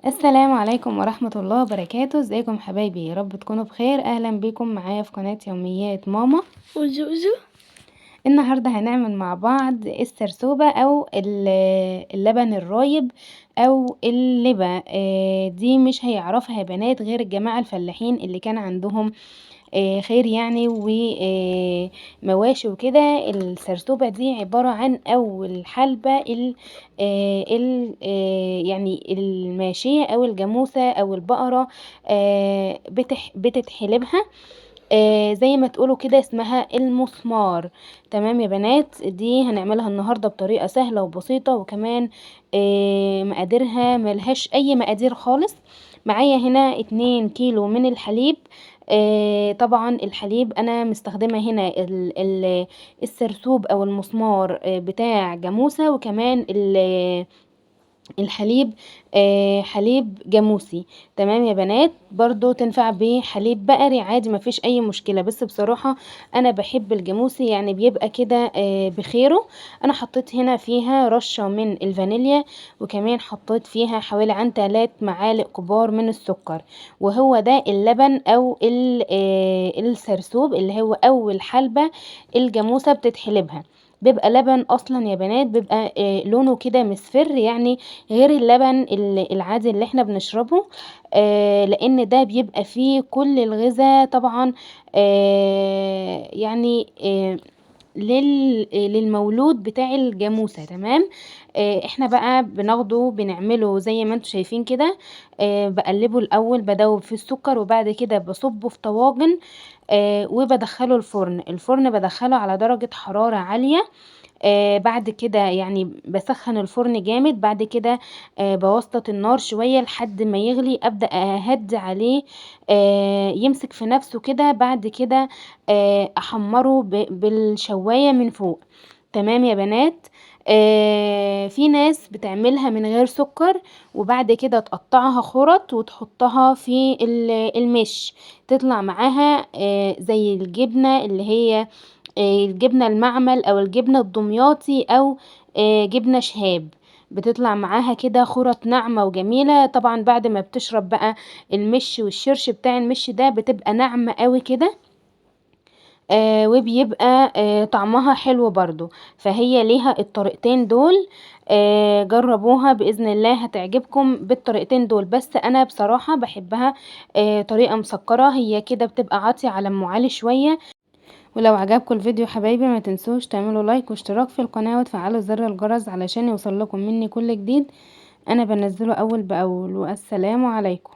السلام عليكم ورحمة الله وبركاته. ازيكم حبايبي؟ يا رب تكونوا بخير. اهلا بيكم معايا في قناة يوميات ماما وزوزو. النهاردة هنعمل مع بعض السرسوبة او اللبن الرايب او اللبة. دي مش هيعرفها يا بنات غير الجماعة الفلاحين اللي كان عندهم خير يعني ومواشي وكده. السرسوبة دي عبارة عن أول حلبة يعني الماشية أو الجاموسة أو البقرة بتتحلبها. زي ما تقولوا كده اسمها المسمار. تمام يا بنات، دي هنعملها النهاردة بطريقة سهلة وبسيطة، وكمان مقاديرها ملهاش أي مقادير خالص. معايا هنا 2 كيلو من الحليب. طبعا الحليب انا مستخدمة هنا السرسوب او المسمار بتاع جاموسة، وكمان الحليب حليب جاموسي. تمام يا بنات، برضو تنفع بحليب بقري عادي مفيش اي مشكلة، بس بصراحة انا بحب الجاموسي يعني بيبقى كده بخيره. انا حطيت هنا فيها رشة من الفانيليا، وكمان حطيت فيها حوالي عن 3 معالق كبار من السكر. وهو ده اللبن او السرسوب اللي هو اول حلبة الجاموسة بتتحلبها. بيبقى لبن اصلا يا بنات، بيبقى لونه كده مصفر يعني، غير اللبن العادي اللي احنا بنشربه. لان ده بيبقى فيه كل الغذاء طبعا. يعني للمولود بتاع الجاموسة. تمام. احنا بقى بناخده بنعمله زي ما انتوا شايفين كده. بقلبه الاول، بدوب في السكر، وبعد كده بصبه في طواجن. وبدخله الفرن بدخله على درجة حرارة عالية. بعد كده يعني بسخن الفرن جامد. بعد كده بوسط النار شوية لحد ما يغلي، ابدأ اهدي عليه يمسك في نفسه كده. بعد كده احمره بالشواية من فوق. تمام يا بنات. في ناس بتعملها من غير سكر، وبعد كده تقطعها خرط وتحطها في المش، تطلع معاها زي الجبنة اللي هي الجبنة المعمل او الجبنة الدمياطي او جبنة شهاب. بتطلع معاها كده خرط ناعمة وجميلة. طبعا بعد ما بتشرب بقى المش والشرش بتاع المش ده بتبقى ناعمة قوي كده. وبيبقى طعمها حلو برضو. فهي ليها الطريقتين دول. جربوها بإذن الله هتعجبكم بالطريقتين دول، بس انا بصراحة بحبها طريقة مسكرة، هي كده بتبقى عاطية على ام علي شوية. ولو عجبكم الفيديو حبايبي ما تنسوش تعملوا لايك واشتراك في القناة وتفعلوا زر الجرس علشان يوصل لكم مني كل جديد انا بنزله اول باول. والسلام عليكم.